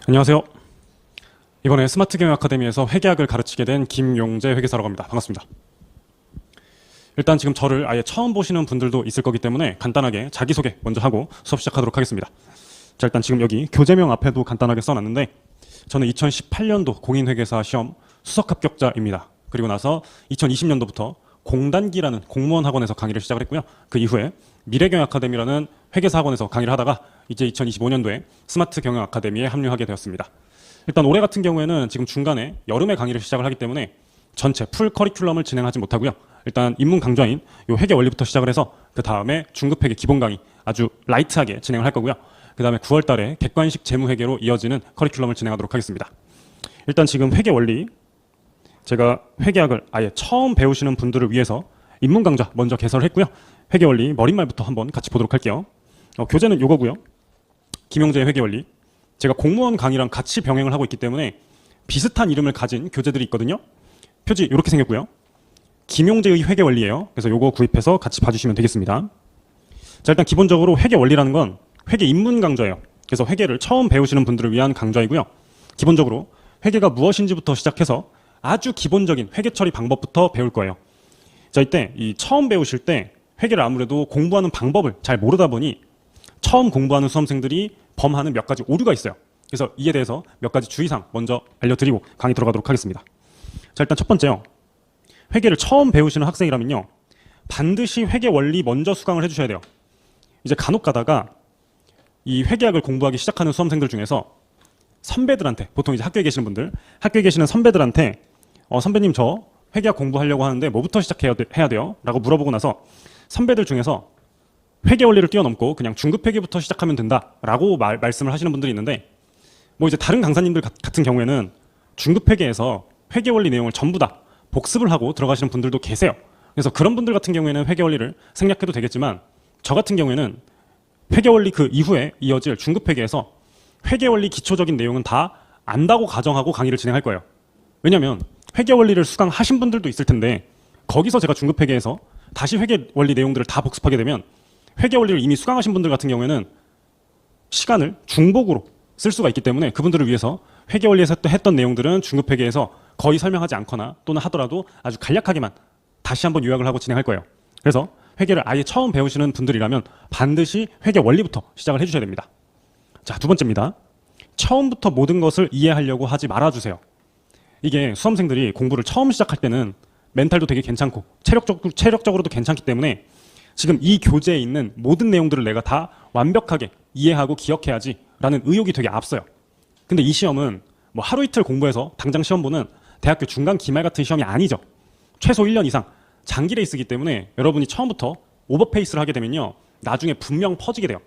안녕하세요. 이번에 스마트 경영 아카데미에서 회계학을 가르치게 된 김용재 회계사라고 합니다. 반갑습니다. 일단 지금 저를 아예 처음 보시는 분들도 있을 거기 때문에 간단하게 자기소개 먼저 하고 수업 시작하도록 하겠습니다. 자, 일단 지금 여기 교재명 앞에도 간단하게 써놨는데 저는 2018년도 공인회계사 시험 수석 합격자입니다. 그리고 나서 2020년도부터 공단기라는 공무원 학원에서 강의를 시작을 했고요. 그 이후에 미래경영 아카데미라는 회계사 학원에서 강의를 하다가 이제 2025년도에 스마트 경영 아카데미에 합류하게 되었습니다. 일단 올해 같은 경우에는 지금 중간에 여름에 강의를 시작을 하기 때문에 전체 풀 커리큘럼을 진행하지 못하고요. 일단 입문 강좌인 요 회계 원리부터 시작을 해서 그 다음에 중급 회계 기본 강의 아주 라이트하게 진행을 할 거고요. 그 다음에 9월 달에 객관식 재무회계로 이어지는 커리큘럼을 진행하도록 하겠습니다. 일단 지금 회계 원리 제가 회계학을 아예 처음 배우시는 분들을 위해서 입문 강좌 먼저 개설을 했고요. 회계 원리 머릿말부터 한번 같이 보도록 할게요. 교재는 요거고요. 김용재의 회계 원리. 제가 공무원 강의랑 같이 병행을 하고 있기 때문에 비슷한 이름을 가진 교재들이 있거든요. 표지 이렇게 생겼고요. 김용재의 회계 원리예요. 그래서 요거 구입해서 같이 봐주시면 되겠습니다. 자, 일단 기본적으로 회계 원리라는 건 회계 입문 강좌예요. 그래서 회계를 처음 배우시는 분들을 위한 강좌이고요. 기본적으로 회계가 무엇인지부터 시작해서 아주 기본적인 회계 처리 방법부터 배울 거예요. 자, 이때 이 처음 배우실 때 회계를 아무래도 공부하는 방법을 잘 모르다 보니 처음 공부하는 수험생들이 범하는 몇 가지 오류가 있어요. 그래서 이에 대해서 몇 가지 주의사항 먼저 알려드리고 강의 들어가도록 하겠습니다. 자, 일단 첫 번째요. 회계를 처음 배우시는 학생이라면요. 반드시 회계 원리 먼저 수강을 해주셔야 돼요. 이제 간혹 가다가 이 회계학을 공부하기 시작하는 수험생들 중에서 선배들한테, 보통 이제 학교에 계시는 분들, 학교에 계시는 선배들한테 선배님 저 회계학 공부하려고 하는데 뭐부터 시작해야 돼요? 라고 물어보고 나서 선배들 중에서 회계 원리를 뛰어넘고 그냥 중급 회계부터 시작하면 된다라고 말씀을 하시는 분들이 있는데 뭐 이제 다른 강사님들 같은 경우에는 중급 회계에서 회계 원리 내용을 전부 다 복습을 하고 들어가시는 분들도 계세요. 그래서 그런 분들 같은 경우에는 회계 원리를 생략해도 되겠지만 저 같은 경우에는 회계 원리 그 이후에 이어질 중급 회계에서 회계 원리 기초적인 내용은 다 안다고 가정하고 강의를 진행할 거예요. 왜냐하면 회계 원리를 수강하신 분들도 있을 텐데 거기서 제가 중급 회계에서 다시 회계 원리 내용들을 다 복습하게 되면 회계 원리를 이미 수강하신 분들 같은 경우에는 시간을 중복으로 쓸 수가 있기 때문에 그분들을 위해서 회계 원리에서 했던 내용들은 중급 회계에서 거의 설명하지 않거나 또는 하더라도 아주 간략하게만 다시 한번 요약을 하고 진행할 거예요. 그래서 회계를 아예 처음 배우시는 분들이라면 반드시 회계 원리부터 시작을 해주셔야 됩니다. 자, 두 번째입니다. 처음부터 모든 것을 이해하려고 하지 말아주세요. 이게 수험생들이 공부를 처음 시작할 때는 멘탈도 되게 괜찮고 체력적으로도 괜찮기 때문에 지금 이 교재에 있는 모든 내용들을 내가 다 완벽하게 이해하고 기억해야지 라는 의욕이 되게 앞서요. 근데 이 시험은 뭐 하루 이틀 공부해서 당장 시험 보는 대학교 중간 기말 같은 시험이 아니죠. 최소 1년 이상 장기 레이스이기 때문에 여러분이 처음부터 오버페이스를 하게 되면요. 나중에 분명 퍼지게 돼요.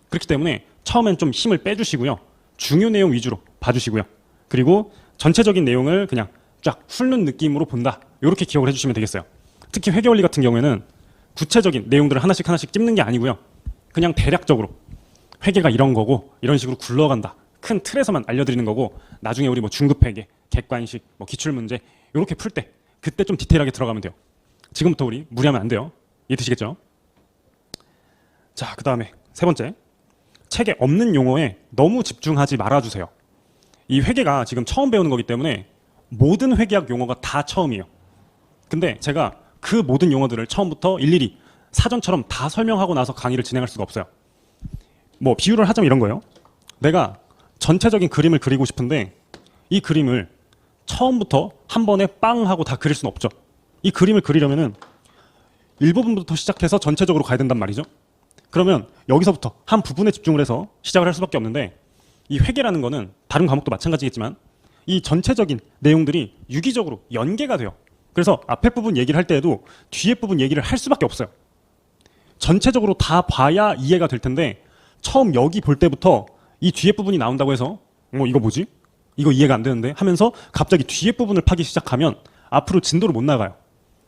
그렇기 때문에 처음엔 좀 힘을 빼주시고요. 중요 내용 위주로 봐주시고요. 그리고 전체적인 내용을 그냥 쫙 훑는 느낌으로 본다. 이렇게 기억을 해주시면 되겠어요. 특히 회계 원리 같은 경우에는 구체적인 내용들을 하나씩 찝는 게 아니고요. 그냥 대략적으로 회계가 이런 거고 이런 식으로 굴러간다. 큰 틀에서만 알려드리는 거고 나중에 우리 뭐 중급 회계, 객관식, 뭐 기출문제 이렇게 풀 때 그때 좀 디테일하게 들어가면 돼요. 지금부터 우리 무리하면 안 돼요. 이해되시겠죠? 자, 그 다음에 세 번째. 책에 없는 용어에 너무 집중하지 말아주세요. 이 회계가 지금 처음 배우는 거기 때문에 모든 회계학 용어가 다 처음이에요. 근데 제가 그 모든 용어들을 처음부터 일일이 사전처럼 다 설명하고 나서 강의를 진행할 수가 없어요. 뭐 비유를 하자면 이런 거예요. 내가 전체적인 그림을 그리고 싶은데 이 그림을 처음부터 한 번에 빵 하고 다 그릴 수는 없죠. 이 그림을 그리려면은 일부분부터 시작해서 전체적으로 가야 된단 말이죠. 그러면 여기서부터 한 부분에 집중을 해서 시작을 할 수밖에 없는데 이 회계라는 거는 다른 과목도 마찬가지겠지만 이 전체적인 내용들이 유기적으로 연계가 돼요. 그래서 앞에 부분 얘기를 할 때에도 뒤에 부분 얘기를 할 수밖에 없어요. 전체적으로 다 봐야 이해가 될 텐데 처음 여기 볼 때부터 이 뒤에 부분이 나온다고 해서 이거 뭐지? 이거 이해가 안 되는데 하면서 갑자기 뒤에 부분을 파기 시작하면 앞으로 진도를 못 나가요.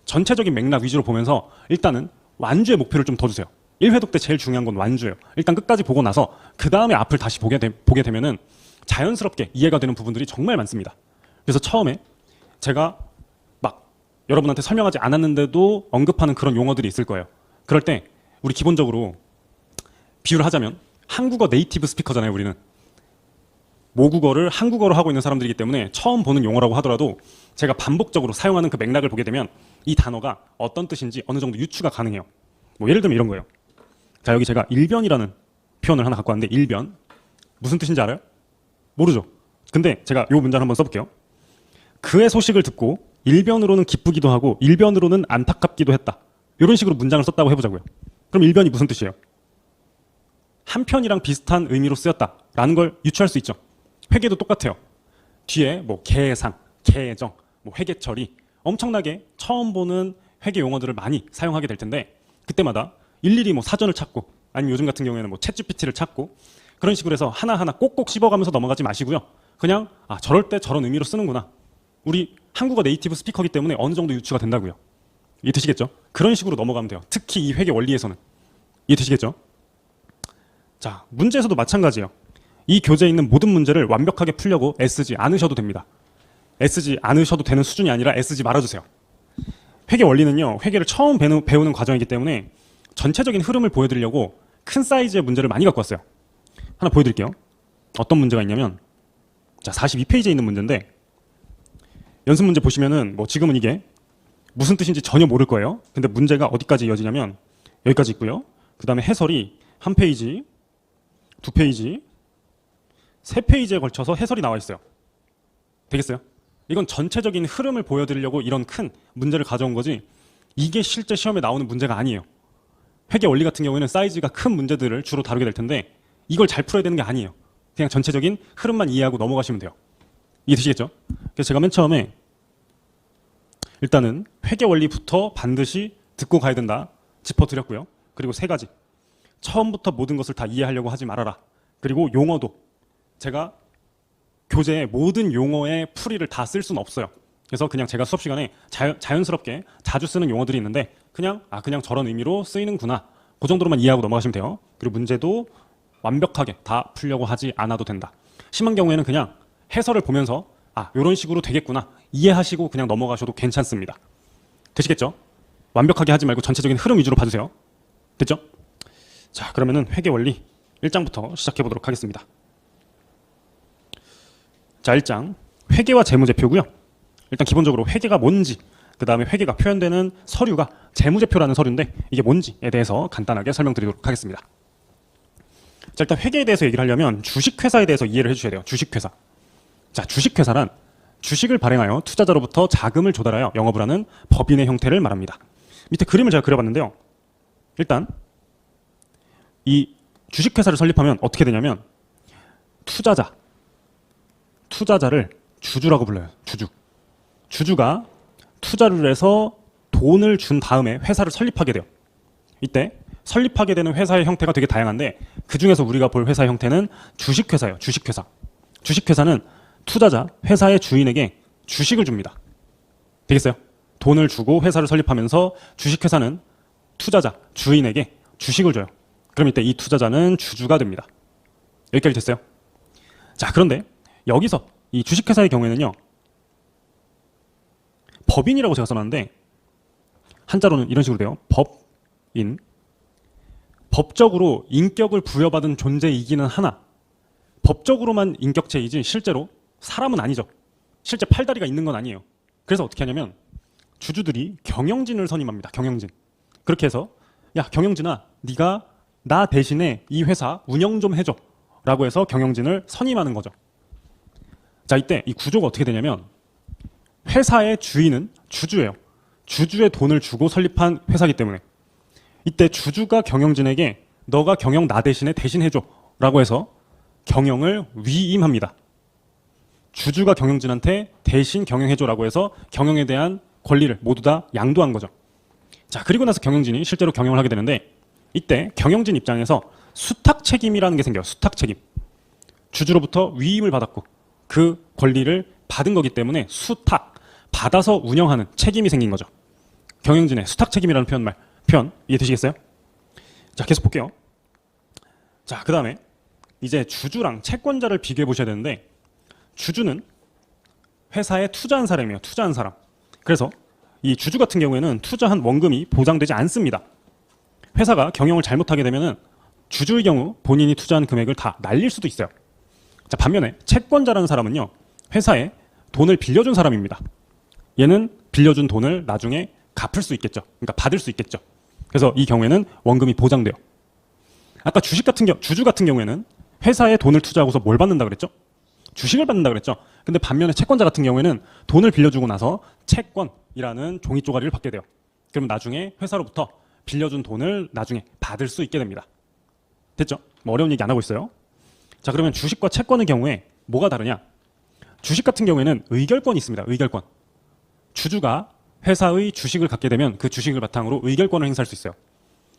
전체적인 맥락 위주로 보면서 일단은 완주의 목표를 좀 더 주세요. 1회독 때 제일 중요한 건 완주예요. 일단 끝까지 보고 나서 그 다음에 앞을 다시 보게 되면은 자연스럽게 이해가 되는 부분들이 정말 많습니다. 그래서 처음에 제가 막 여러분한테 설명하지 않았는데도 언급하는 그런 용어들이 있을 거예요. 그럴 때 우리 기본적으로 비유를 하자면 한국어 네이티브 스피커잖아요, 우리는. 모국어를 한국어로 하고 있는 사람들이기 때문에 처음 보는 용어라고 하더라도 제가 반복적으로 사용하는 그 맥락을 보게 되면 이 단어가 어떤 뜻인지 어느 정도 유추가 가능해요. 뭐 예를 들면 이런 거예요. 자, 여기 제가 일변이라는 표현을 하나 갖고 왔는데 일변. 무슨 뜻인지 알아요? 모르죠. 근데 제가 이 문장을 한번 써볼게요. 그의 소식을 듣고 일변으로는 기쁘기도 하고 일변으로는 안타깝기도 했다. 이런 식으로 문장을 썼다고 해보자고요. 그럼 일변이 무슨 뜻이에요? 한편이랑 비슷한 의미로 쓰였다라는 걸 유추할 수 있죠. 회계도 똑같아요. 뒤에 뭐 계상, 계정, 뭐 회계처리 엄청나게 처음 보는 회계 용어들을 많이 사용하게 될 텐데 그때마다 일일이 뭐 사전을 찾고 아니면 요즘 같은 경우에는 뭐 챗GPT를 찾고 그런 식으로 해서 하나하나 꼭꼭 씹어가면서 넘어가지 마시고요. 그냥 저럴 때 저런 의미로 쓰는구나. 우리 한국어 네이티브 스피커이기 때문에 어느 정도 유추가 된다고요. 이해되시겠죠? 그런 식으로 넘어가면 돼요. 특히 이 회계 원리에서는. 이해되시겠죠? 자, 문제에서도 마찬가지예요. 이 교재에 있는 모든 문제를 완벽하게 풀려고 애쓰지 않으셔도 됩니다. 애쓰지 않으셔도 되는 수준이 아니라 애쓰지 말아주세요. 회계 원리는요, 회계를 처음 배우는 과정이기 때문에 전체적인 흐름을 보여드리려고 큰 사이즈의 문제를 많이 갖고 왔어요. 하나 보여드릴게요. 어떤 문제가 있냐면, 자, 42페이지에 있는 문제인데, 연습 문제 보시면은, 뭐 지금은 이게 무슨 뜻인지 전혀 모를 거예요. 근데 문제가 어디까지 이어지냐면, 여기까지 있고요. 그 다음에 해설이 한 페이지, 두 페이지, 세 페이지에 걸쳐서 해설이 나와 있어요. 되겠어요? 이건 전체적인 흐름을 보여드리려고 이런 큰 문제를 가져온 거지 이게 실제 시험에 나오는 문제가 아니에요. 회계 원리 같은 경우에는 사이즈가 큰 문제들을 주로 다루게 될 텐데 이걸 잘 풀어야 되는 게 아니에요. 그냥 전체적인 흐름만 이해하고 넘어가시면 돼요. 이해되시겠죠? 그래서 제가 맨 처음에 일단은 회계 원리부터 반드시 듣고 가야 된다 짚어드렸고요. 그리고 세 가지. 처음부터 모든 것을 다 이해하려고 하지 말아라. 그리고 용어도 제가 교재의 모든 용어의 풀이를 다 쓸 수는 없어요. 그래서 그냥 제가 수업 시간에 자연스럽게 자주 쓰는 용어들이 있는데 그냥 저런 의미로 쓰이는구나. 그 정도로만 이해하고 넘어가시면 돼요. 그리고 문제도 완벽하게 다 풀려고 하지 않아도 된다. 심한 경우에는 그냥 해설을 보면서 이런 식으로 되겠구나 이해하시고 그냥 넘어가셔도 괜찮습니다. 되시겠죠? 완벽하게 하지 말고 전체적인 흐름 위주로 봐주세요. 됐죠? 자, 그러면은 회계 원리 1장부터 시작해 보도록 하겠습니다. 자, 1장 회계와 재무제표고요. 일단 기본적으로 회계가 뭔지, 그 다음에 회계가 표현되는 서류가 재무제표라는 서류인데 이게 뭔지에 대해서 간단하게 설명드리도록 하겠습니다. 자, 일단 회계에 대해서 얘기를 하려면 주식회사에 대해서 이해를 해주셔야 돼요. 주식회사. 자, 주식회사란 주식을 발행하여 투자자로부터 자금을 조달하여 영업을 하는 법인의 형태를 말합니다. 밑에 그림을 제가 그려봤는데요. 일단 이 주식회사를 설립하면 어떻게 되냐면 투자자를 주주라고 불러요. 주주가 투자를 해서 돈을 준 다음에 회사를 설립하게 돼요. 이때 설립하게 되는 회사의 형태가 되게 다양한데 그중에서 우리가 볼 회사의 형태는 주식회사예요. 주식회사는 투자자, 회사의 주인에게 주식을 줍니다. 되겠어요? 돈을 주고 회사를 설립하면서 주식회사는 투자자, 주인에게 주식을 줘요. 그럼 이때 이 투자자는 주주가 됩니다. 여기까지 됐어요? 자, 그런데 여기서 이 주식회사의 경우에는요. 법인이라고 제가 써놨는데 한자로는 이런 식으로 돼요. 법인. 법적으로 인격을 부여받은 존재이기는 하나 법적으로만 인격체이지 실제로 사람은 아니죠. 실제 팔다리가 있는 건 아니에요. 그래서 어떻게 하냐면 주주들이 경영진을 선임합니다. 경영진. 그렇게 해서 야, 경영진아, 네가 나 대신에 이 회사 운영 좀 해줘 라고 해서 경영진을 선임하는 거죠. 자, 이때 이 구조가 어떻게 되냐면 회사의 주인은 주주예요. 주주의 돈을 주고 설립한 회사이기 때문에 이때 주주가 경영진에게 너가 경영 나 대신에 대신해줘 라고 해서 경영을 위임합니다. 주주가 경영진한테 대신 경영해줘 라고 해서 경영에 대한 권리를 모두 다 양도한 거죠. 자, 그리고 나서 경영진이 실제로 경영을 하게 되는데 이때 경영진 입장에서 수탁 책임이라는 게 생겨요. 수탁 책임. 주주로부터 위임을 받았고 그 권리를 받은 거기 때문에 받아서 운영하는 책임이 생긴 거죠. 경영진의 수탁 책임이라는 표현 이해되시겠어요? 자, 계속 볼게요. 자, 그 다음에 이제 주주랑 채권자를 비교해 보셔야 되는데 주주는 회사에 투자한 사람이에요. 투자한 사람. 그래서 이 주주 같은 경우에는 투자한 원금이 보장되지 않습니다. 회사가 경영을 잘못하게 되면은 주주의 경우 본인이 투자한 금액을 다 날릴 수도 있어요. 자, 반면에 채권자라는 사람은요, 회사에 돈을 빌려준 사람입니다. 얘는 빌려준 돈을 나중에 갚을 수 있겠죠. 그러니까 받을 수 있겠죠. 그래서 이 경우에는 원금이 보장돼요. 아까 주주 같은 경우에는 회사에 돈을 투자하고서 뭘 받는다 그랬죠? 주식을 받는다 그랬죠. 근데 반면에 채권자 같은 경우에는 돈을 빌려주고 나서 채권이라는 종이 쪼가리를 받게 돼요. 그럼 나중에 회사로부터 빌려준 돈을 나중에 받을 수 있게 됩니다. 됐죠? 뭐 어려운 얘기 안 하고 있어요. 자, 그러면 주식과 채권의 경우에 뭐가 다르냐? 주식 같은 경우에는 의결권이 있습니다. 의결권. 주주가 회사의 주식을 갖게 되면 그 주식을 바탕으로 의결권을 행사할 수 있어요.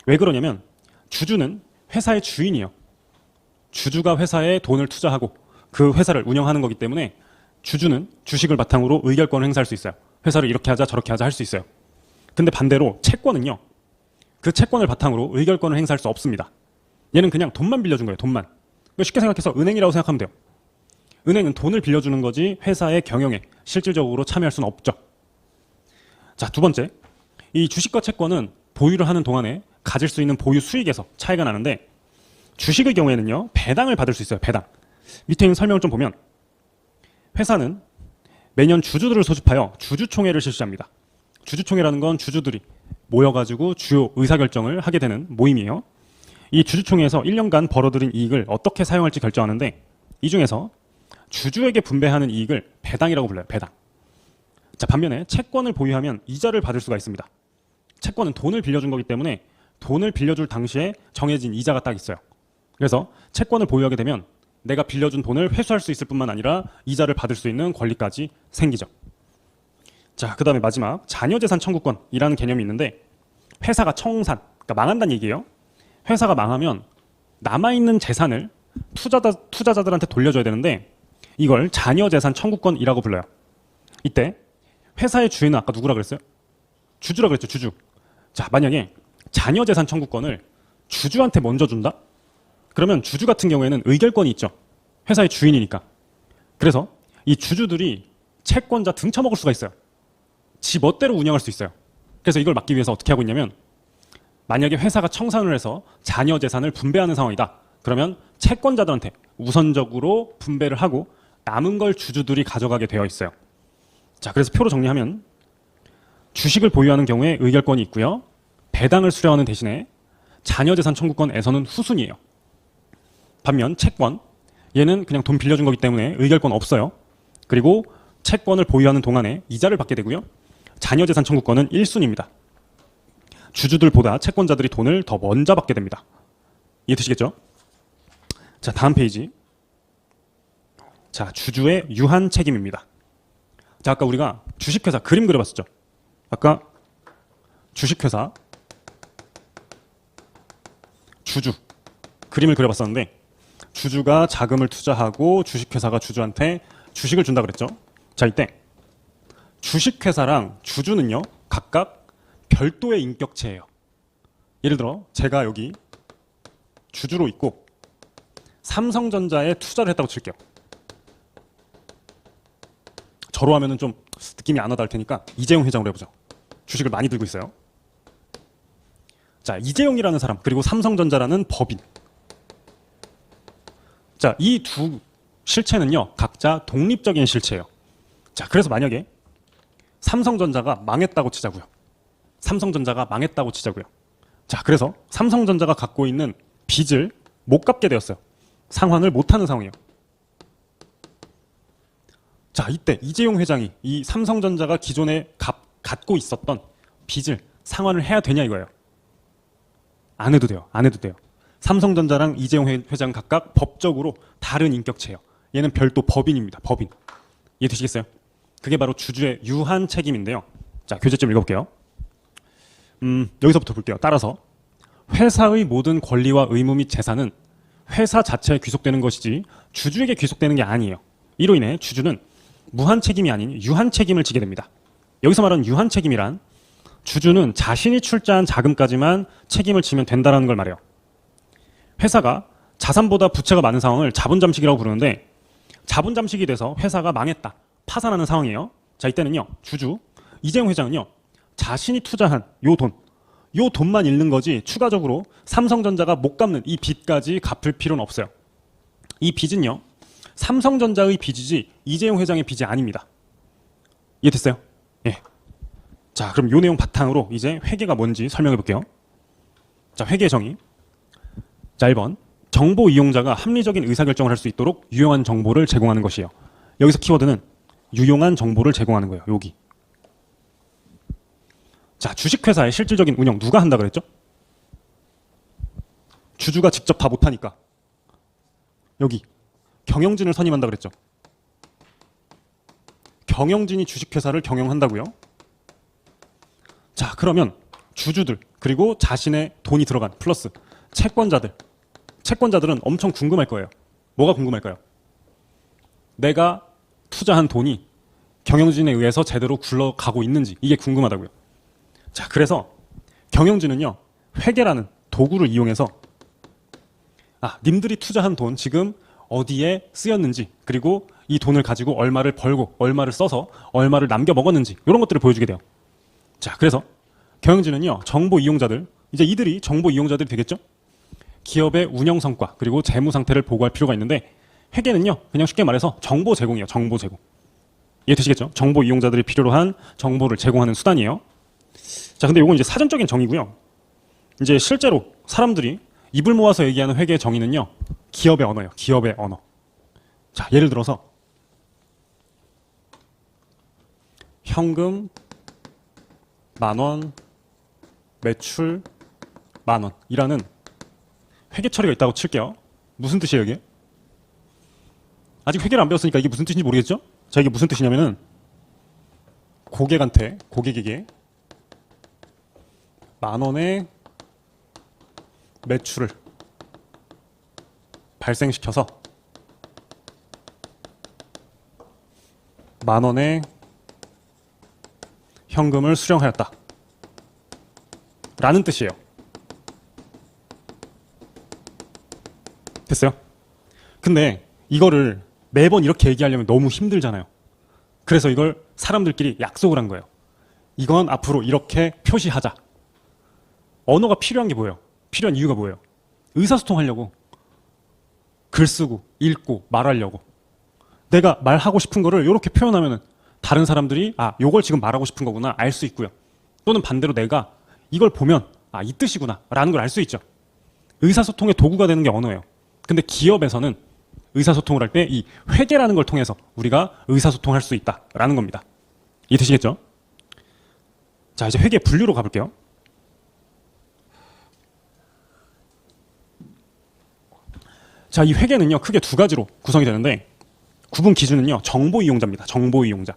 왜 그러냐면 주주는 회사의 주인이에요. 주주가 회사에 돈을 투자하고 그 회사를 운영하는 거기 때문에 주주는 주식을 바탕으로 의결권을 행사할 수 있어요. 회사를 이렇게 하자 저렇게 하자 할 수 있어요. 근데 반대로 채권은요, 그 채권을 바탕으로 의결권을 행사할 수 없습니다. 얘는 그냥 돈만 빌려준 거예요. 돈만. 쉽게 생각해서 은행이라고 생각하면 돼요. 은행은 돈을 빌려주는 거지 회사의 경영에 실질적으로 참여할 수는 없죠. 자, 두 번째, 이 주식과 채권은 보유를 하는 동안에 가질 수 있는 보유 수익에서 차이가 나는데, 주식의 경우에는요, 배당을 받을 수 있어요. 배당. 밑에 있는 설명을 좀 보면 회사는 매년 주주들을 소집하여 주주총회를 실시합니다. 주주총회라는 건 주주들이 모여가지고 주요 의사결정을 하게 되는 모임이에요. 이 주주총회에서 1년간 벌어들인 이익을 어떻게 사용할지 결정하는데, 이 중에서 주주에게 분배하는 이익을 배당이라고 불러요. 배당. 자, 반면에 채권을 보유하면 이자를 받을 수가 있습니다. 채권은 돈을 빌려준 거기 때문에 돈을 빌려줄 당시에 정해진 이자가 딱 있어요. 그래서 채권을 보유하게 되면 내가 빌려준 돈을 회수할 수 있을 뿐만 아니라 이자를 받을 수 있는 권리까지 생기죠. 자, 그 다음에 마지막 자녀재산 청구권이라는 개념이 있는데, 회사가 청산, 그러니까 망한다는 얘기예요. 회사가 망하면 남아있는 재산을 투자자들한테 돌려줘야 되는데, 이걸 자녀재산 청구권이라고 불러요. 이때 회사의 주인은 아까 누구라 그랬어요? 주주라 그랬죠. 주주. 자, 만약에 자녀재산 청구권을 주주한테 먼저 준다? 그러면 주주 같은 경우에는 의결권이 있죠. 회사의 주인이니까. 그래서 이 주주들이 채권자 등쳐먹을 수가 있어요. 지 멋대로 운영할 수 있어요. 그래서 이걸 막기 위해서 어떻게 하고 있냐면, 만약에 회사가 청산을 해서 자녀 재산을 분배하는 상황이다. 그러면 채권자들한테 우선적으로 분배를 하고 남은 걸 주주들이 가져가게 되어 있어요. 자, 그래서 표로 정리하면 주식을 보유하는 경우에 의결권이 있고요. 배당을 수령하는 대신에 자녀재산 청구권에서는 후순위예요. 반면 채권, 얘는 그냥 돈 빌려준 거기 때문에 의결권 없어요. 그리고 채권을 보유하는 동안에 이자를 받게 되고요. 자녀재산 청구권은 1순위입니다. 주주들보다 채권자들이 돈을 더 먼저 받게 됩니다. 이해되시겠죠? 자, 다음 페이지. 자, 주주의 유한 책임입니다. 자, 아까 우리가 주식회사 그림 그려봤었죠? 아까 주식회사 주주 그림을 그려봤었는데, 주주가 자금을 투자하고 주식회사가 주주한테 주식을 준다 그랬죠? 자, 이때 주식회사랑 주주는요, 각각 별도의 인격체예요. 예를 들어 제가 여기 주주로 있고 삼성전자에 투자를 했다고 칠게요. 저로 하면은 좀 느낌이 안 와닿을 테니까 이재용 회장으로 해보죠. 주식을 많이 들고 있어요. 자, 이재용이라는 사람, 그리고 삼성전자라는 법인. 자, 이 두 실체는요, 각자 독립적인 실체예요. 자, 그래서 만약에 삼성전자가 망했다고 치자고요. 삼성전자가 망했다고 치자고요. 자, 그래서 삼성전자가 갖고 있는 빚을 못 갚게 되었어요. 상환을 못하는 상황이에요. 자, 이때 이재용 회장이 이 삼성전자가 기존에 갖고 있었던 빚을 상환을 해야 되냐 이거예요. 안 해도 돼요. 안 해도 돼요. 삼성전자랑 이재용 회장 각각 법적으로 다른 인격체예요. 얘는 별도 법인입니다. 법인. 이해되시겠어요? 그게 바로 주주의 유한 책임인데요. 자, 교재 좀 읽어볼게요. 여기서부터 볼게요. 따라서 회사의 모든 권리와 의무 및 재산은 회사 자체에 귀속되는 것이지 주주에게 귀속되는 게 아니에요. 이로 인해 주주는 무한 책임이 아닌 유한 책임을 지게 됩니다. 여기서 말하는 유한 책임이란 주주는 자신이 출자한 자금까지만 책임을 지면 된다는 걸 말해요. 회사가 자산보다 부채가 많은 상황을 자본잠식이라고 부르는데, 자본잠식이 돼서 회사가 망했다, 파산하는 상황이에요. 자, 이때는요, 주주 이재용 회장은요, 자신이 투자한 요 돈만 잃는 거지 추가적으로 삼성전자가 못 갚는 이 빚까지 갚을 필요는 없어요. 이 빚은요, 삼성전자의 빚이지 이재용 회장의 빚이 아닙니다. 이해됐어요? 예. 자, 그럼 이 내용 바탕으로 이제 회계가 뭔지 설명해 볼게요. 자, 회계 정의. 자, 1번. 정보 이용자가 합리적인 의사결정을 할 수 있도록 유용한 정보를 제공하는 것이에요. 여기서 키워드는 유용한 정보를 제공하는 거예요. 여기. 자, 주식회사의 실질적인 운영 누가 한다 그랬죠? 주주가 직접 다 못하니까. 여기. 경영진을 선임한다 그랬죠? 경영진이 주식회사를 경영한다고요? 자, 그러면 주주들 그리고 자신의 돈이 들어간 플러스 채권자들은 엄청 궁금할 거예요. 뭐가 궁금할까요? 내가 투자한 돈이 경영진에 의해서 제대로 굴러가고 있는지 이게 궁금하다고요. 자, 그래서 경영진은요, 회계라는 도구를 이용해서 님들이 투자한 돈 지금 어디에 쓰였는지, 그리고 이 돈을 가지고 얼마를 벌고 얼마를 써서 얼마를 남겨 먹었는지 이런 것들을 보여주게 돼요. 자, 그래서 경영진은요, 정보 이용자들, 이제 이들이 정보 이용자들이 되겠죠? 기업의 운영 성과 그리고 재무 상태를 보고할 필요가 있는데, 회계는요, 그냥 쉽게 말해서 정보 제공이에요. 정보 제공. 이해되시겠죠? 정보 이용자들이 필요로 한 정보를 제공하는 수단이에요. 자, 근데 이건 이제 사전적인 정의고요. 이제 실제로 사람들이 입을 모아서 얘기하는 회계의 정의는요, 기업의 언어예요. 기업의 언어. 자, 예를 들어서 현금 10,000원, 매출 10,000원이라는 회계 처리가 있다고 칠게요. 무슨 뜻이에요, 이게? 아직 회계를 안 배웠으니까 이게 무슨 뜻인지 모르겠죠? 자, 이게 무슨 뜻이냐면은 고객에게 10,000원의 매출을 발생시켜서 10,000원의 현금을 수령하였다 라는 뜻이에요. 됐어요? 근데 이거를 매번 이렇게 얘기하려면 너무 힘들잖아요. 그래서 이걸 사람들끼리 약속을 한 거예요. 이건 앞으로 이렇게 표시하자. 언어가 필요한 게 뭐예요? 필요한 이유가 뭐예요? 의사소통하려고. 글 쓰고 읽고 말하려고. 내가 말하고 싶은 거를 이렇게 표현하면 다른 사람들이 요걸 지금 말하고 싶은 거구나 알 수 있고요. 또는 반대로 내가 이걸 보면 이 뜻이구나 라는 걸 알 수 있죠. 의사소통의 도구가 되는 게 언어예요. 근데 기업에서는 의사소통을 할 때 이 회계라는 걸 통해서 우리가 의사소통할 수 있다라는 겁니다. 이해되시겠죠? 자, 이제 회계 분류로 가볼게요. 자, 이 회계는요, 크게 두 가지로 구성이 되는데, 구분 기준은요, 정보 이용자입니다. 정보 이용자.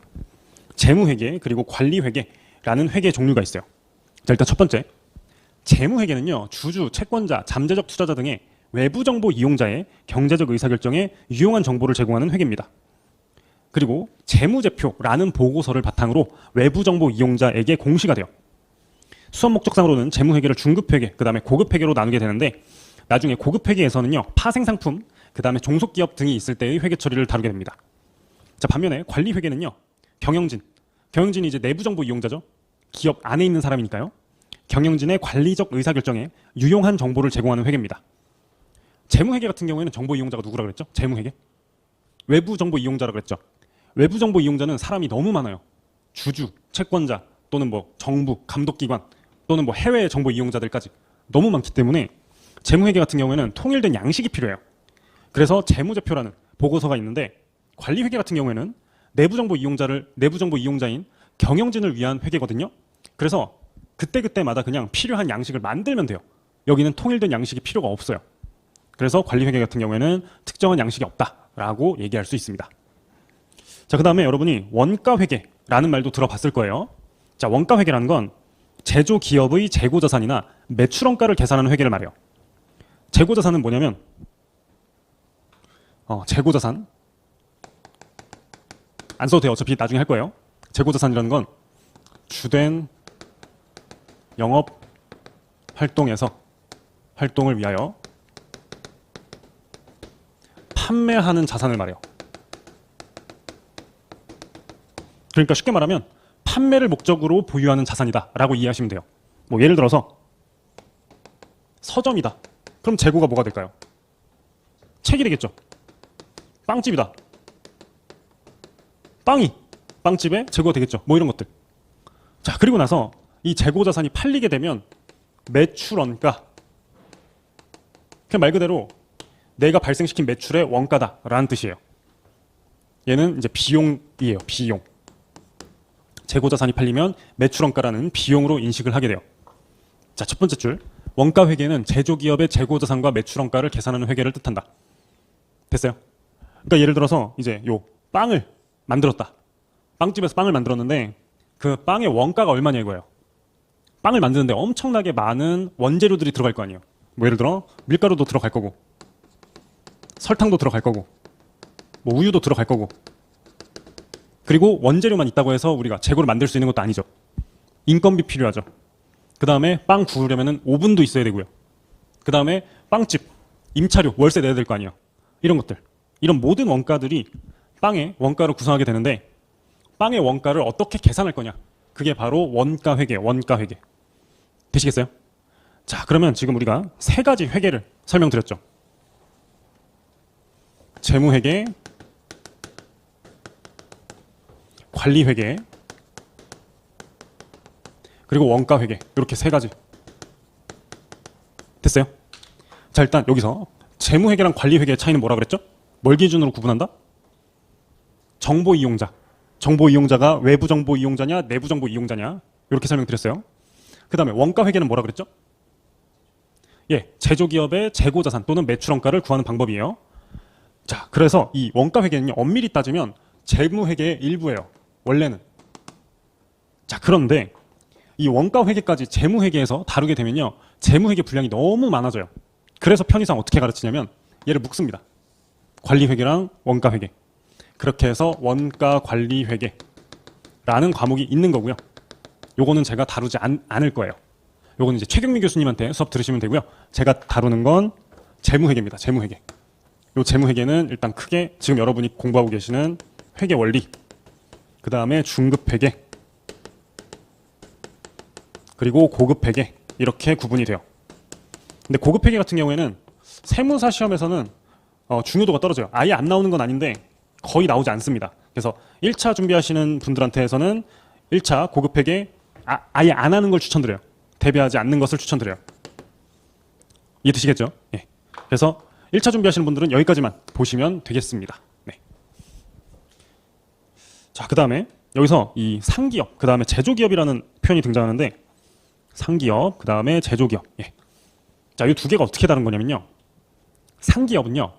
재무회계 그리고 관리회계라는 회계 종류가 있어요. 자, 일단 첫 번째, 재무회계는요, 주주, 채권자, 잠재적 투자자 등의 외부 정보 이용자의 경제적 의사결정에 유용한 정보를 제공하는 회계입니다. 그리고 재무제표라는 보고서를 바탕으로 외부 정보 이용자에게 공시가 돼요. 수업 목적상으로는 재무회계를 중급회계, 그 다음에 고급회계로 나누게 되는데, 나중에 고급회계에서는요, 파생상품, 그 다음에 종속기업 등이 있을 때의 회계 처리를 다루게 됩니다. 자, 반면에 관리회계는요, 경영진이 이제 내부정보 이용자죠. 기업 안에 있는 사람이니까요. 경영진의 관리적 의사결정에 유용한 정보를 제공하는 회계입니다. 재무회계 같은 경우에는 정보 이용자가 누구라 그랬죠? 재무회계? 외부 정보 이용자라 그랬죠. 외부 정보 이용자는 사람이 너무 많아요. 주주, 채권자, 또는 뭐 정부, 감독기관, 또는 뭐 해외 정보 이용자들까지 너무 많기 때문에 재무회계 같은 경우에는 통일된 양식이 필요해요. 그래서 재무제표라는 보고서가 있는데, 관리회계 같은 경우에는 내부 정보 이용자인 경영진을 위한 회계거든요. 그래서 그때그때마다 그냥 필요한 양식을 만들면 돼요. 여기는 통일된 양식이 필요가 없어요. 그래서 관리회계 같은 경우에는 특정한 양식이 없다라고 얘기할 수 있습니다. 자, 그 다음에 여러분이 원가회계라는 말도 들어봤을 거예요. 자, 원가회계라는 건 제조기업의 재고자산이나 매출원가를 계산하는 회계를 말해요. 재고자산은 뭐냐면 재고자산 안 써도 돼요. 어차피 나중에 할 거예요. 재고자산이라는 건 주된 영업 활동을 위하여 판매하는 자산을 말해요. 그러니까 쉽게 말하면 판매를 목적으로 보유하는 자산이다 라고 이해하시면 돼요. 뭐 예를 들어서 서점이다. 그럼 재고가 뭐가 될까요? 책이 되겠죠. 빵집이다. 빵집의 재고가 되겠죠. 뭐 이런 것들. 자, 그리고 나서 이 재고 자산이 팔리게 되면 매출원가. 그냥 말 그대로 내가 발생시킨 매출의 원가다라는 뜻이에요. 얘는 이제 비용이에요. 비용. 재고 자산이 팔리면 매출원가라는 비용으로 인식을 하게 돼요. 자, 첫 번째 줄. 원가 회계는 제조기업의 재고 자산과 매출원가를 계산하는 회계를 뜻한다. 됐어요? 그러니까 예를 들어서 이제 요 빵을 만들었다. 빵집에서 빵을 만들었는데 그 빵의 원가가 얼마냐 이거예요. 빵을 만드는데 엄청나게 많은 원재료들이 들어갈 거 아니에요. 뭐 예를 들어 밀가루도 들어갈 거고 설탕도 들어갈 거고 뭐 우유도 들어갈 거고 그리고 원재료만 있다고 해서 우리가 재고를 만들 수 있는 것도 아니죠. 인건비 필요하죠. 그 다음에 빵 구우려면 오븐도 있어야 되고요. 그 다음에 빵집, 임차료, 월세 내야 될 거 아니에요. 이런 것들. 이런 모든 원가들이 빵의 원가를 구성하게 되는데 빵의 원가를 어떻게 계산할 거냐. 그게 바로 원가 회계, 원가 회계. 되시겠어요? 자, 그러면 지금 우리가 세 가지 회계를 설명드렸죠. 재무회계, 관리회계, 그리고 원가회계. 이렇게 세 가지. 됐어요? 자, 일단 여기서 재무회계랑 관리회계의 차이는 뭐라 그랬죠? 뭘 기준으로 구분한다? 정보 이용자. 정보 이용자가 외부 정보 이용자냐, 내부 정보 이용자냐. 이렇게 설명드렸어요. 그 다음에 원가회계는 뭐라 그랬죠? 예, 제조기업의 재고자산 또는 매출원가를 구하는 방법이에요. 자, 그래서 이 원가회계는요, 엄밀히 따지면 재무회계의 일부예요. 원래는. 자, 그런데 이 원가회계까지 재무회계에서 다루게 되면요, 재무회계 분량이 너무 많아져요. 그래서 편의상 어떻게 가르치냐면 얘를 묶습니다. 관리회계랑 원가회계. 그렇게 해서 원가관리회계라는 과목이 있는 거고요. 요거는 제가 다루지 않을 거예요. 요거는 이제 최경미 교수님한테 수업 들으시면 되고요. 제가 다루는 건 재무회계입니다. 재무회계. 요 재무회계는 일단 크게 지금 여러분이 공부하고 계시는 회계 원리, 그 다음에 중급 회계, 그리고 고급 회계, 이렇게 구분이 돼요. 근데 고급 회계 같은 경우에는 세무사 시험에서는 중요도가 떨어져요. 아예 안 나오는 건 아닌데 거의 나오지 않습니다. 그래서 1차 준비하시는 분들한테서는 1차 고급 회계 아예 안 하는 걸 추천드려요. 대비하지 않는 것을 추천드려요. 이해되시겠죠? 예. 그래서 1차 준비하시는 분들은 여기까지만 보시면 되겠습니다. 네. 자, 그 다음에 여기서 이 상기업, 그 다음에 제조기업이라는 표현이 등장하는데 상기업, 그 다음에 제조기업. 예. 자, 이 두 개가 어떻게 다른 거냐면요. 상기업은요,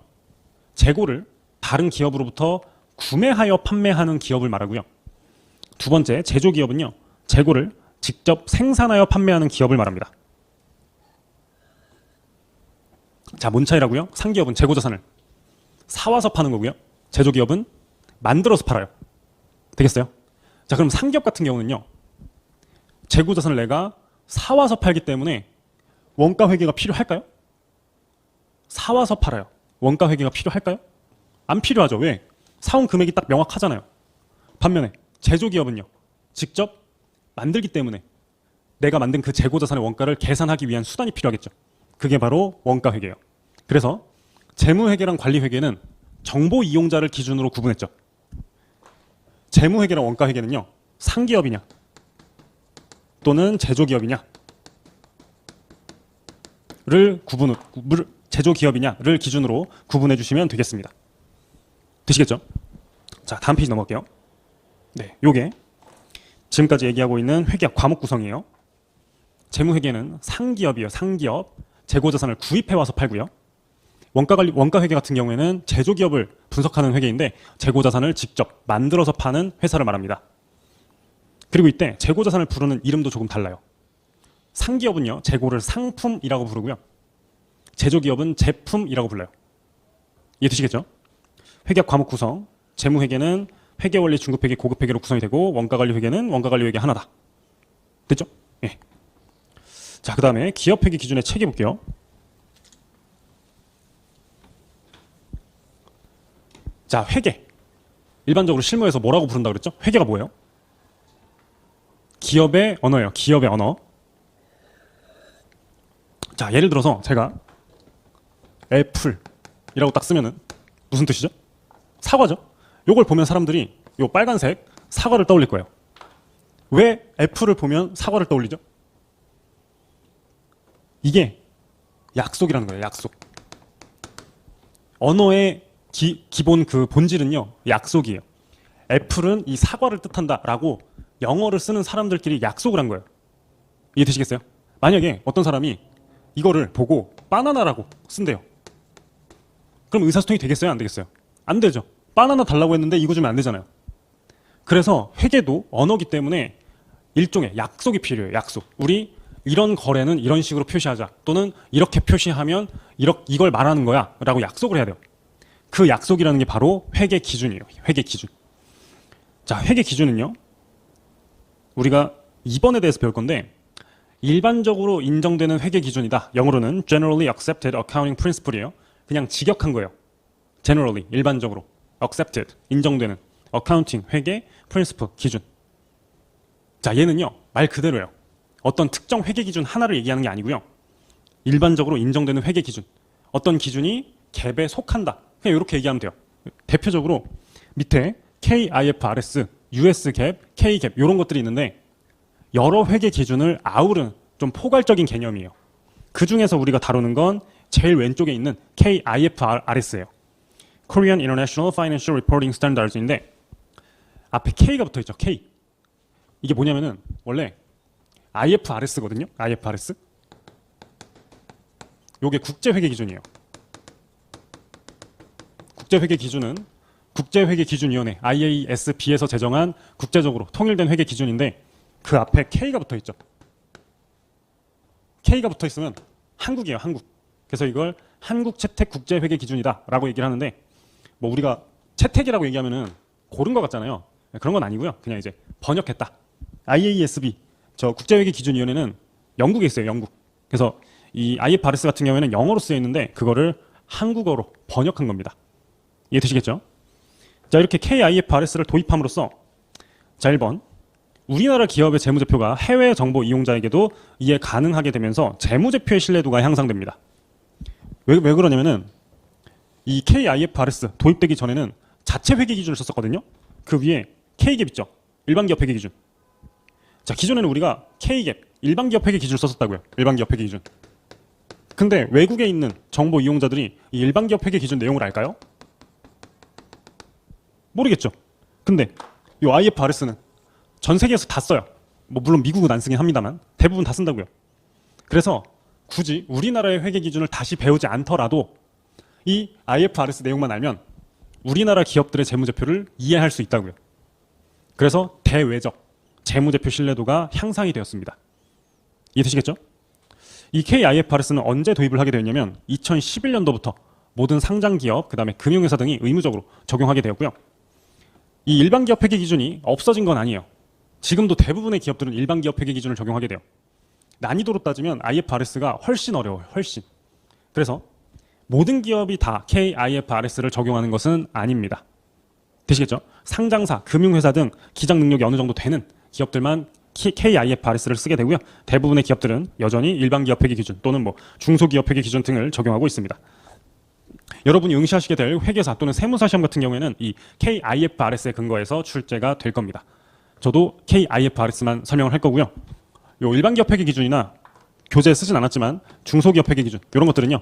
재고를 다른 기업으로부터 구매하여 판매하는 기업을 말하고요. 두 번째, 제조기업은요, 재고를 직접 생산하여 판매하는 기업을 말합니다. 자, 뭔 차이라고요? 상기업은 재고자산을 사와서 파는 거고요. 제조기업은 만들어서 팔아요. 되겠어요? 자, 그럼 상기업 같은 경우는요, 재고자산을 내가 사와서 팔기 때문에 원가 회계가 필요할까요? 사와서 팔아요. 원가 회계가 필요할까요? 안 필요하죠. 왜? 사온 금액이 딱 명확하잖아요. 반면에 제조기업은요, 직접 만들기 때문에 내가 만든 그 재고자산의 원가를 계산하기 위한 수단이 필요하겠죠. 그게 바로 원가 회계예요. 그래서 재무회계랑 관리회계는 정보 이용자를 기준으로 구분했죠. 재무회계랑 원가회계는요, 상기업이냐 또는 제조기업이냐를 제조기업이냐를 기준으로 구분해 주시면 되겠습니다. 되시겠죠? 자, 다음 페이지 넘어갈게요. 네, 요게 지금까지 얘기하고 있는 회계학 과목 구성이에요. 재무회계는 상기업이에요. 상기업. 재고자산을 구입해 와서 팔고요. 원가회계 같은 경우에는 제조기업을 분석하는 회계인데 재고자산을 직접 만들어서 파는 회사를 말합니다. 그리고 이때 재고자산을 부르는 이름도 조금 달라요. 상기업은요, 재고를 상품이라고 부르고요. 제조기업은 제품이라고 불러요. 이해되시겠죠? 회계학 과목 구성. 재무회계는 회계원리, 중급회계, 고급회계로 구성이 되고 원가관리회계는 원가관리회계 하나다. 됐죠? 예. 자, 그 다음에 기업회계 기준의 체계 볼게요. 자, 회계. 일반적으로 실무에서 뭐라고 부른다 그랬죠? 회계가 뭐예요? 기업의 언어예요. 기업의 언어. 자, 예를 들어서 제가 애플이라고 딱 쓰면은 무슨 뜻이죠? 사과죠. 요걸 보면 사람들이 요 빨간색 사과를 떠올릴 거예요. 왜 애플을 보면 사과를 떠올리죠? 이게 약속이라는 거예요. 약속. 언어의 기본 그 본질은요, 약속이에요. 애플은 이 사과를 뜻한다라고 영어를 쓰는 사람들끼리 약속을 한 거예요. 이해되시겠어요? 만약에 어떤 사람이 이거를 보고 바나나라고 쓴대요. 그럼 의사소통이 되겠어요? 안 되겠어요? 안 되죠. 바나나 달라고 했는데 이거 주면 안 되잖아요. 그래서 회계도 언어기 때문에 일종의 약속이 필요해요. 약속. 우리 이런 거래는 이런 식으로 표시하자. 또는 이렇게 표시하면 이걸 말하는 거야. 라고 약속을 해야 돼요. 그 약속이라는 게 바로 회계 기준이에요. 회계 기준. 자, 회계 기준은요. 우리가 2번에 대해서 배울 건데 일반적으로 인정되는 회계 기준이다. 영어로는 Generally Accepted Accounting Principle이에요. 그냥 직역한 거예요. Generally, 일반적으로. Accepted, 인정되는. Accounting, 회계, Principle, 기준. 자, 얘는요. 말 그대로예요. 어떤 특정 회계 기준 하나를 얘기하는 게 아니고요. 일반적으로 인정되는 회계 기준. 어떤 기준이 갭에 속한다. 그냥 이렇게 얘기하면 돼요. 대표적으로 밑에 KIFRS, US GAAP, K GAAP 이런 것들이 있는데 여러 회계 기준을 아우르는 좀 포괄적인 개념이에요. 그 중에서 우리가 다루는 건 제일 왼쪽에 있는 KIFRS예요. Korean International Financial Reporting Standards인데 앞에 K가 붙어 있죠. K. 이게 뭐냐면은 원래 IFRS거든요. IFRS. 요게 국제회계 기준이에요. 국제회계 기준은 국제회계기준위원회 IASB에서 제정한 국제적으로 통일된 회계 기준인데 그 앞에 K가 붙어 있죠. K가 붙어 있으면 한국이에요. 한국. 그래서 이걸 한국 채택 국제회계 기준이다라고 얘기를 하는데 뭐 우리가 채택이라고 얘기하면은 고른 것 같잖아요. 그런 건 아니고요. 그냥 이제 번역했다. IASB 저 국제회계기준위원회는 영국에 있어요. 영국. 그래서 이 IFRS 같은 경우에는 영어로 쓰여 있는데 그거를 한국어로 번역한 겁니다. 이해되시겠죠? 자, 이렇게 KIFRS를 도입함으로써 자, 1번 우리나라 기업의 재무제표가 해외 정보 이용자에게도 이해 가능하게 되면서 재무제표의 신뢰도가 향상됩니다. 왜 그러냐면은 이 KIFRS 도입되기 전에는 자체 회계 기준을 썼었거든요. 그 위에 K갭 있죠. 일반기업 회계 기준. 자, 기존에는 우리가 K갭 일반기업 회계 기준을 썼었다고요. 일반기업 회계 기준. 근데 외국에 있는 정보 이용자들이 이 일반기업 회계 기준 내용을 알까요? 모르겠죠. 근데 이 IFRS는 전 세계에서 다 써요. 뭐 물론 미국은 안 쓰긴 합니다만 대부분 다 쓴다고요. 그래서 굳이 우리나라의 회계 기준을 다시 배우지 않더라도 이 IFRS 내용만 알면 우리나라 기업들의 재무제표를 이해할 수 있다고요. 그래서 대외적 재무제표 신뢰도가 향상이 되었습니다. 이해되시겠죠? 이 KIFRS는 언제 도입을 하게 되었냐면 2011년도부터 모든 상장기업, 그 다음에 금융회사 등이 의무적으로 적용하게 되었고요. 이 일반기업 회계 기준이 없어진 건 아니에요. 지금도 대부분의 기업들은 일반기업 회계 기준을 적용하게 돼요. 난이도로 따지면 IFRS가 훨씬 어려워요. 훨씬. 그래서 모든 기업이 다 KIFRS를 적용하는 것은 아닙니다. 되시겠죠? 상장사, 금융회사 등 기장 능력이 어느 정도 되는 기업들만 KIFRS를 쓰게 되고요. 대부분의 기업들은 여전히 일반기업 회계 기준 또는 뭐 중소기업 회계 기준 등을 적용하고 있습니다. 여러분이 응시하시게 될 회계사 또는 세무사 시험 같은 경우에는 이 KIFRS에 근거해서 출제가 될 겁니다. 저도 KIFRS만 설명을 할 거고요. 요 일반기업 회계 기준이나 교재에 쓰진 않았지만 중소기업 회계 기준 이런 것들은요.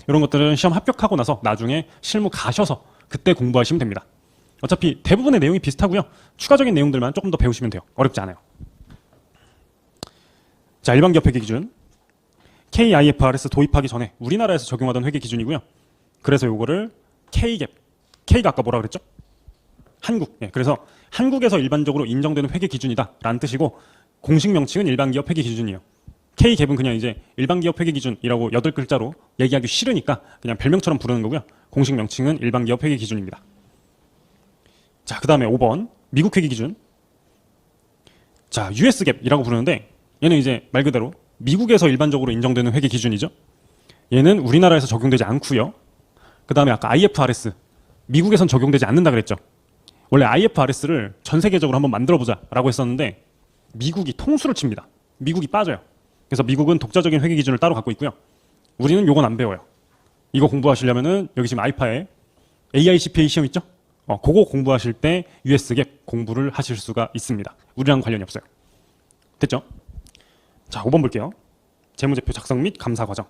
이런 것들은 시험 합격하고 나서 나중에 실무 가셔서 그때 공부하시면 됩니다. 어차피 대부분의 내용이 비슷하고요. 추가적인 내용들만 조금 더 배우시면 돼요. 어렵지 않아요. 자, 일반기업 회계 기준. KIFRS 도입하기 전에 우리나라에서 적용하던 회계 기준이고요. 그래서 요거를 K갭. K가 아까 뭐라 그랬죠? 한국. 예, 그래서 한국에서 일반적으로 인정되는 회계 기준이다라는 뜻이고 공식 명칭은 일반기업 회계 기준이에요. K갭은 그냥 이제 일반기업 회계 기준이라고 8글자로 얘기하기 싫으니까 그냥 별명처럼 부르는 거고요. 공식 명칭은 일반기업 회계 기준입니다. 자, 그 다음에 5번 미국 회계 기준. 자, US갭이라고 부르는데 얘는 이제 말 그대로 미국에서 일반적으로 인정되는 회계 기준이죠. 얘는 우리나라에서 적용되지 않고요. 그 다음에 아까 IFRS 미국에선 적용되지 않는다 그랬죠. 원래 IFRS를 전 세계적으로 한번 만들어보자 라고 했었는데 미국이 통수를 칩니다. 미국이 빠져요. 그래서 미국은 독자적인 회계 기준을 따로 갖고 있고요. 우리는 요건 안 배워요. 이거 공부하시려면은 여기 지금 아이파에 AICPA 시험 있죠? 그거 공부하실 때 US갭 공부를 하실 수가 있습니다. 우리랑 관련이 없어요. 됐죠? 자, 5번 볼게요. 재무제표 작성 및 감사 과정.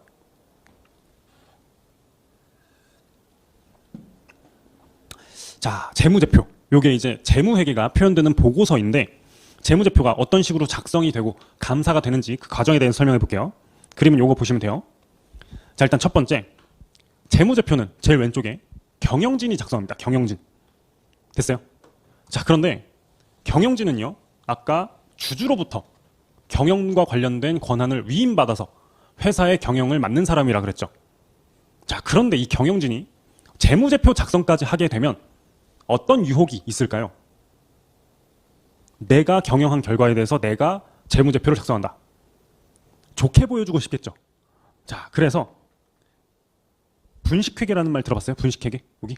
자, 재무제표. 요게 이제 재무회계가 표현되는 보고서인데 재무제표가 어떤 식으로 작성이 되고 감사가 되는지 그 과정에 대해서 설명해 볼게요. 그림은 요거 보시면 돼요. 자, 일단 첫 번째. 재무제표는 제일 왼쪽에 경영진이 작성합니다. 경영진. 됐어요? 자, 그런데 경영진은요. 아까 주주로부터 경영과 관련된 권한을 위임받아서 회사의 경영을 맡는 사람이라 그랬죠. 자, 그런데 이 경영진이 재무제표 작성까지 하게 되면 어떤 유혹이 있을까요? 내가 경영한 결과에 대해서 내가 재무제표를 작성한다. 좋게 보여주고 싶겠죠. 자, 그래서 분식회계라는 말 들어봤어요? 분식회계? 여기?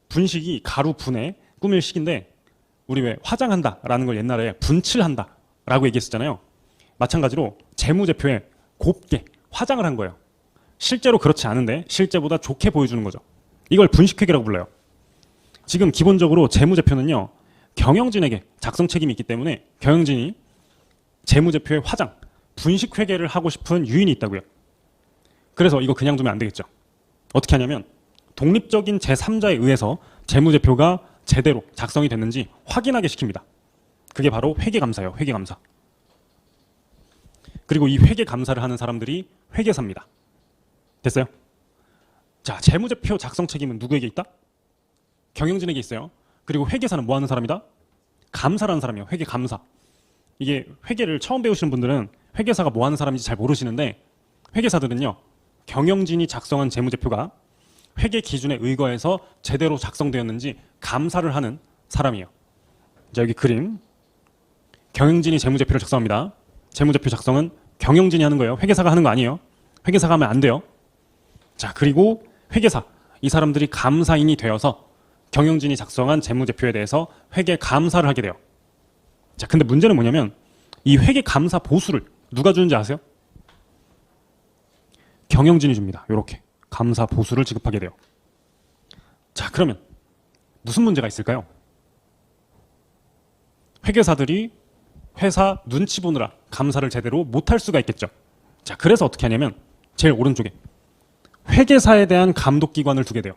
분식이 가루 분해 꾸밀 식인데 우리 왜 화장한다라는 걸 옛날에 분칠한다라고 얘기했었잖아요. 마찬가지로 재무제표에 곱게 화장을 한 거예요. 실제로 그렇지 않은데 실제보다 좋게 보여주는 거죠. 이걸 분식회계라고 불러요. 지금 기본적으로 재무제표는요. 경영진에게 작성 책임이 있기 때문에 경영진이 재무제표의 화장, 분식회계를 하고 싶은 유인이 있다고요. 그래서 이거 그냥 두면 안 되겠죠. 어떻게 하냐면 독립적인 제3자에 의해서 재무제표가 제대로 작성이 됐는지 확인하게 시킵니다. 그게 바로 회계감사예요. 회계감사. 그리고 이 회계감사를 하는 사람들이 회계사입니다. 됐어요? 자, 재무제표 작성 책임은 누구에게 있다? 경영진에게 있어요. 그리고 회계사는 뭐 하는 사람이다? 감사라는 사람이에요. 회계감사. 이게 회계를 처음 배우시는 분들은 회계사가 뭐 하는 사람인지 잘 모르시는데 회계사들은요. 경영진이 작성한 재무제표가 회계 기준에 의거해서 제대로 작성되었는지 감사를 하는 사람이에요. 자, 여기 그림. 경영진이 재무제표를 작성합니다. 재무제표 작성은 경영진이 하는 거예요. 회계사가 하는 거 아니에요. 회계사가 하면 안 돼요. 자, 그리고 회계사. 이 사람들이 감사인이 되어서 경영진이 작성한 재무제표에 대해서 회계 감사를 하게 돼요. 자, 근데 문제는 뭐냐면 이 회계 감사 보수를 누가 주는지 아세요? 경영진이 줍니다. 이렇게 감사 보수를 지급하게 돼요. 자, 그러면 무슨 문제가 있을까요? 회계사들이 회사 눈치 보느라 감사를 제대로 못할 수가 있겠죠. 자, 그래서 어떻게 하냐면 제일 오른쪽에 회계사에 대한 감독기관을 두게 돼요.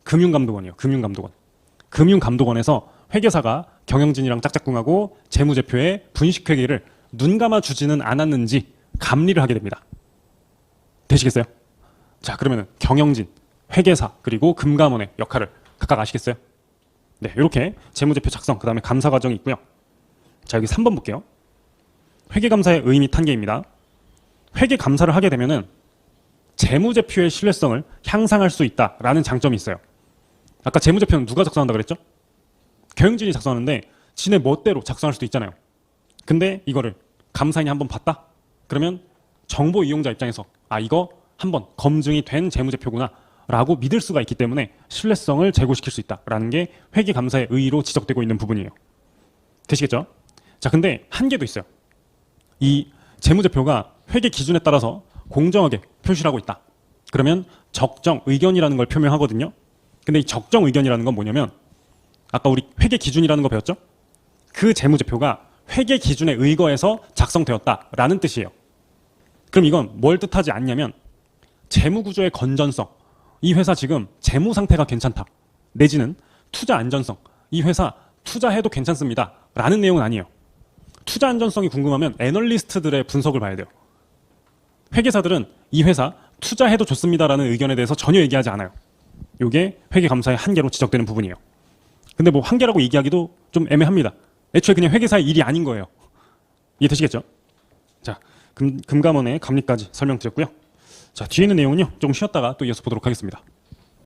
금융감독원이요. 금융감독원. 금융감독원에서 회계사가 경영진이랑 짝짝꿍하고 재무제표의 분식회계를 눈 감아 주지는 않았는지 감리를 하게 됩니다. 되시겠어요? 자, 그러면 경영진, 회계사, 그리고 금감원의 역할을 각각 아시겠어요? 네, 이렇게 재무제표 작성, 그 다음에 감사 과정이 있고요. 자, 여기 3번 볼게요. 회계감사의 의의 및 한계입니다. 회계감사를 하게 되면은 재무제표의 신뢰성을 향상할 수 있다라는 장점이 있어요. 아까 재무제표는 누가 작성한다 그랬죠? 경영진이 작성하는데 지네 멋대로 작성할 수도 있잖아요. 근데 이거를 감사인이 한번 봤다? 그러면 정보 이용자 입장에서 이거 한번 검증이 된 재무제표구나 라고 믿을 수가 있기 때문에 신뢰성을 제고시킬 수 있다라는 게 회계감사의 의의로 지적되고 있는 부분이에요. 되시겠죠? 자, 근데 한계도 있어요. 이 재무제표가 회계 기준에 따라서 공정하게 표시를 하고 있다. 그러면 적정 의견이라는 걸 표명하거든요. 근데 이 적정 의견이라는 건 뭐냐면 아까 우리 회계 기준이라는 거 배웠죠? 그 재무제표가 회계 기준에 의거해서 작성되었다라는 뜻이에요. 그럼 이건 뭘 뜻하지 않냐면 재무구조의 건전성, 이 회사 지금 재무 상태가 괜찮다. 내지는 투자 안전성, 이 회사 투자해도 괜찮습니다. 라는 내용은 아니에요. 투자 안전성이 궁금하면 애널리스트들의 분석을 봐야 돼요. 회계사들은 이 회사 투자해도 좋습니다라는 의견에 대해서 전혀 얘기하지 않아요. 이게 회계감사의 한계로 지적되는 부분이에요. 근데 뭐 한계라고 얘기하기도 좀 애매합니다. 애초에 그냥 회계사의 일이 아닌 거예요. 이해되시겠죠? 자, 금감원의 감리까지 설명드렸고요. 자, 뒤에 있는 내용은요, 조금 쉬었다가 또 이어서 보도록 하겠습니다.